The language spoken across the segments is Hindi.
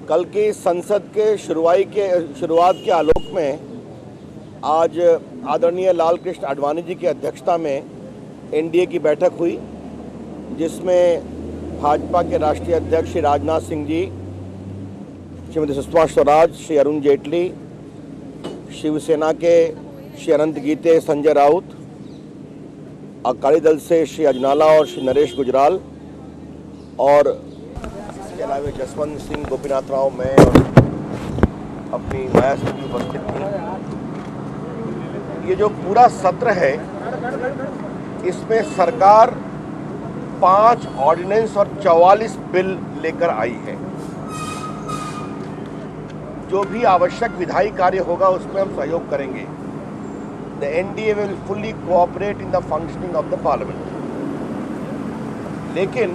कल की संसद के शुरुआत के आलोक में आज आदरणीय लाल कृष्ण आडवाणी जी की अध्यक्षता में एनडीए की बैठक हुई, जिसमें भाजपा के राष्ट्रीय अध्यक्ष श्री राजनाथ सिंह जी, श्रीमती सुषमा स्वराज, श्री अरुण जेटली, शिवसेना के श्री अनंत गीते, संजय राउत, अकाली दल से श्री अजनाला और श्री नरेश गुजराल और इसके अलावा जसवंत सिंह, गोपीनाथ राव, मैं और अपनी माया सिंह उपस्थित थी। ये जो पूरा सत्र है, इसमें सरकार 5 ऑर्डिनेंस और 44 बिल लेकर आई है। जो भी आवश्यक विधायी कार्य होगा उसमें हम सहयोग करेंगे। The NDA will fully cooperate in the functioning of the parliament. लेकिन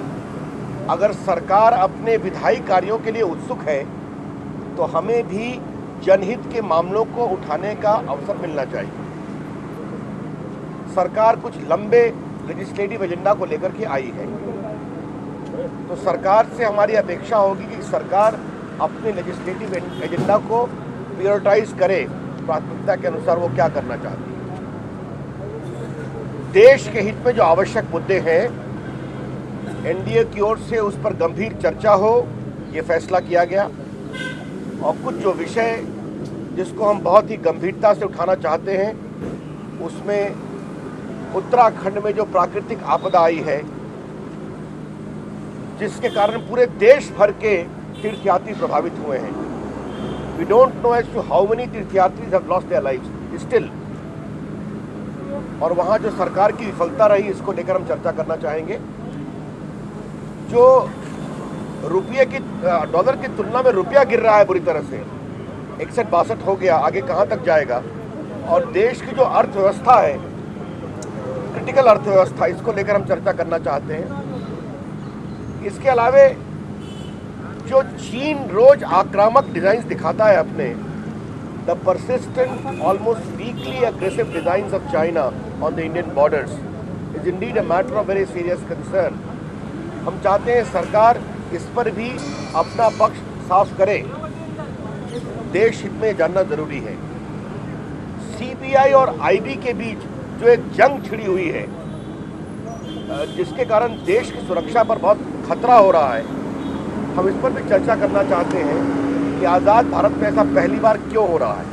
अगर सरकार अपने विधायी कार्यों के लिए उत्सुक है तो हमें भी जनहित के मामलों को उठाने का अवसर मिलना चाहिए। सरकार कुछ लंबे लेजिस्लेटिव एजेंडा को लेकर के आई है, तो सरकार से हमारी अपेक्षा होगी कि सरकार अपने लेजिस्लेटिव एजेंडा को प्रायोरिटाइज करे, प्राथमिकता के अनुसार वो क्या करना चाहती है। देश के हित में जो आवश्यक मुद्दे हैं, एनडीए की ओर से उस पर गंभीर चर्चा हो, ये फैसला किया गया। और कुछ जो विषय जिसको हम बहुत ही गंभीरता से उठाना चाहते हैं, उसमें उत्तराखंड में जो प्राकृतिक आपदा आई है, जिसके कारण पूरे देश भर के तीर्थयात्री प्रभावित हुए हैं। We don't know as to how many तीर्थयात्रीज have lost their lives still। और वहाँ जो सरकार की विफलता रही, इसको लेकर हम चर्चा करना चाहेंगे। जो रुपये की डॉलर की तुलना में रुपया गिर रहा है बुरी तरह से, 61-62 हो गया, आगे कहाँ तक जाएगा। और देश की जो अर्थव्यवस्था है, क्रिटिकल अर्थव्यवस्था, इसको लेकर हम चर्चा करना चाहते हैं। इसके अलावे जो चीन रोज आक्रामक डिजाइन दिखाता है अपने, the persistent almost weekly aggressive design of China on the Indian borders is indeed a matter of very serious concern. हम चाहते हैं सरकार इस पर भी अपना पक्ष साफ करे। देश हित में जानना जरूरी है। सीबीआई और आईबी के बीच जो एक जंग छिड़ी हुई है, जिसके कारण देश की सुरक्षा पर बहुत खतरा हो रहा है, हम इस पर भी चर्चा करना चाहते हैं कि आज़ाद भारत में ऐसा पहली बार क्यों हो रहा है।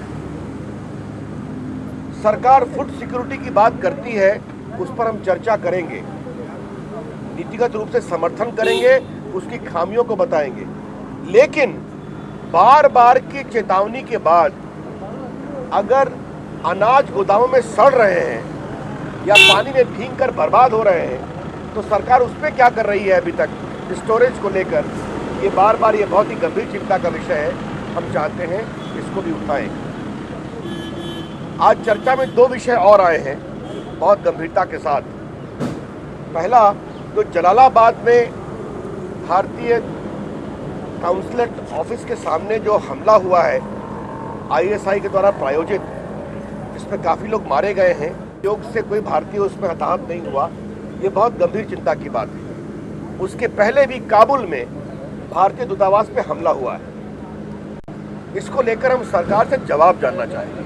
सरकार फूड सिक्योरिटी की बात करती है, उस पर हम चर्चा करेंगे, नीतिगत रूप से समर्थन करेंगे, उसकी खामियों को बताएंगे। लेकिन बार बार की चेतावनी के बाद अगर अनाज गोदामों में सड़ रहे हैं या पानी में भीगकर बर्बाद हो रहे हैं, तो सरकार उस पर क्या कर रही है अभी तक स्टोरेज को लेकर। ये बार बार ये बहुत ही गंभीर चिंता का विषय है। हम चाहते हैं इसको भी उठाएं। आज चर्चा में 2 विषय और आए हैं बहुत गंभीरता के साथ। पहला, जो जलालाबाद में भारतीय काउंसलेट ऑफिस के सामने जो हमला हुआ है आईएसआई के द्वारा प्रायोजित, जिसमें काफ़ी लोग मारे गए हैं, योग से कोई भारतीय उसमें हताहत नहीं हुआ, ये बहुत गंभीर चिंता की बात है। उसके पहले भी काबुल में भारतीय दूतावास पे हमला हुआ है। इसको लेकर हम सरकार से जवाब जानना चाहेंगे।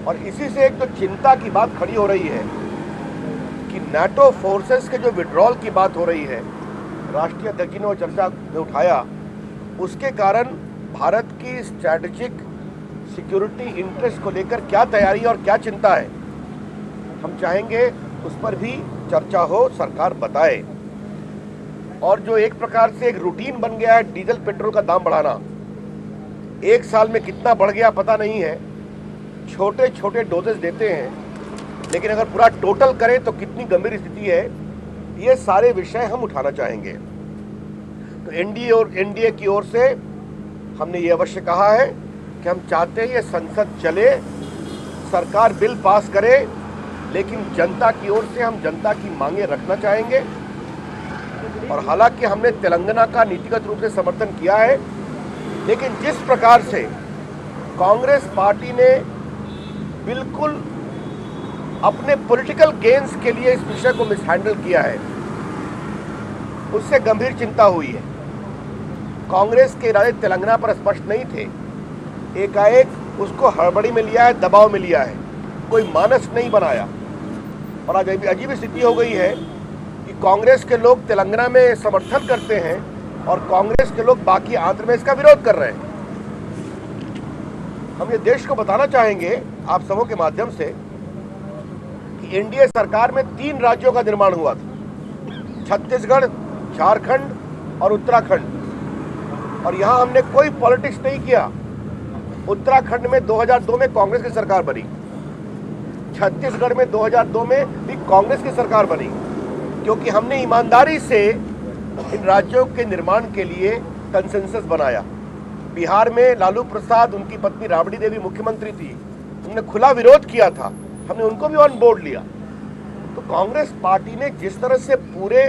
और इसी से एक जो चिंता की बात खड़ी हो रही है कि नाटो फोर्सेस के जो विड्रॉल की बात हो रही है, राष्ट्रीय अध्यक्ष ने वो चर्चा में उठाया, उसके कारण भारत की स्ट्रैटेजिक सिक्योरिटी इंटरेस्ट को लेकर क्या तैयारी और क्या चिंता है, हम चाहेंगे उस पर भी चर्चा हो, सरकार बताए। और जो एक प्रकार से एक रूटीन बन गया है डीजल पेट्रोल का दाम बढ़ाना, 1 साल में कितना बढ़ गया पता नहीं है। छोटे छोटे डोजेस देते हैं, लेकिन अगर पूरा टोटल करें तो कितनी गंभीर स्थिति है, ये सारे विषय हम उठाना चाहेंगे। तो एनडीए की ओर से हमने ये अवश्य कहा है कि हम चाहते हैं ये संसद चले, सरकार बिल पास करे, लेकिन जनता की ओर से हम जनता की मांगे रखना चाहेंगे। और हालांकि हमने तेलंगाना का नीतिगत रूप से समर्थन किया है, लेकिन जिस प्रकार से कांग्रेस पार्टी ने बिल्कुल अपने पॉलिटिकल गेन्स के लिए इस विषय को मिसहैंडल किया है, उससे गंभीर चिंता हुई है। कांग्रेस के इरादे तेलंगाना पर स्पष्ट नहीं थे, एकाएक उसको हड़बड़ी में लिया है, दबाव में लिया है, कोई मानस नहीं बनाया। और आज अजीब स्थिति हो गई है कि कांग्रेस के लोग तेलंगाना में समर्थन करते हैं और कांग्रेस के लोग बाकी आंध्र में इसका विरोध कर रहे हैं। हम ये देश को बताना चाहेंगे आप सबों के माध्यम से कि एनडीए सरकार में 3 राज्यों का निर्माण हुआ था, छत्तीसगढ़, झारखंड और उत्तराखंड। और यहां हमने कोई पॉलिटिक्स नहीं किया। उत्तराखंड में 2002 में कांग्रेस की सरकार बनी, छत्तीसगढ़ में 2002 में भी कांग्रेस की सरकार बनी, क्योंकि हमने ईमानदारी से इन राज्यों के निर्माण के लिए कंसेंसस बनाया। बिहार में लालू प्रसाद, उनकी पत्नी राबड़ी देवी मुख्यमंत्री थी, उन्होंने खुला विरोध किया था, हमने उनको भी ऑन बोर्ड लिया। तो कांग्रेस पार्टी ने जिस तरह से पूरे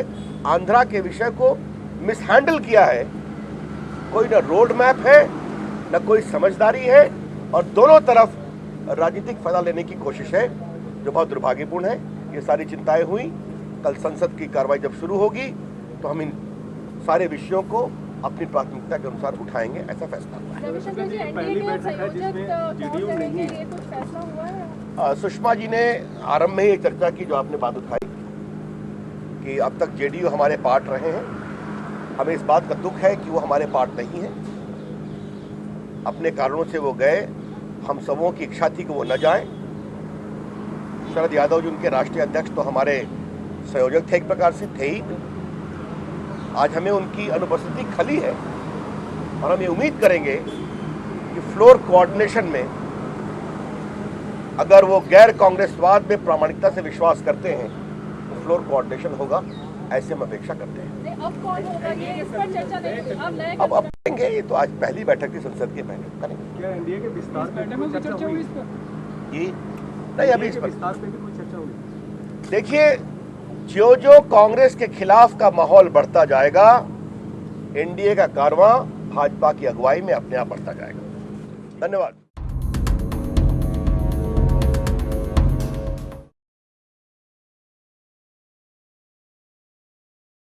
आंध्रा के विषय को मिसहैंडल किया है, कोई ना रोड मैप है, ना कोई समझदारी है, और दोनों तरफ राजनीतिक फायदा लेने की कोशिश है, जो बहुत दुर्भाग्यपूर्ण है। ये सारी चिंताएं हुई। कल संसद की कार्रवाई जब शुरू होगी तो हम इन सारे विषयों को अपनी प्राथमिकता के अनुसार उठाएंगे, ऐसा फैसला हुआ है। सुषमा जी ने आरंभ में ही चर्चा की, जो आपने बात उठाई कि अब तक जेडीयू हमारे पार्ट रहे हैं। हमें इस बात का दुख है कि वो हमारे पार्ट नहीं है, अपने कारणों से वो गए। हम सबों की इच्छा थी कि वो न जाएं। शरद यादव जी उनके राष्ट्रीय अध्यक्ष तो हमारे संयोजक थे, एक प्रकार से थे ही। आज हमें उनकी अनुपस्थिति खली है और हम ये उम्मीद करेंगे कि फ्लोर कोऑर्डिनेशन में अगर वो गैर कांग्रेसवाद में प्रामाणिकता से विश्वास करते हैं तो फ्लोर कोऑर्डिनेशन होगा, ऐसे हम अपेक्षा करते हैं। अब कौन होगा ये, इस पर चर्चा नहीं, अब करेंगे। ये तो आज पहली बैठक थी संसद के, पहले करेंगे। क्या एनडीए के विस्तार पे कोई चर्चा हुई इस पर? ये नहीं, अभी इस पर विस्तार पे भी कोई चर्चा हुई? देखिए, जो कांग्रेस के खिलाफ का माहौल बढ़ता जाएगा, एनडीए का कारवां भाजपा की अगुवाई में अपने आप बढ़ता जाएगा। धन्यवाद।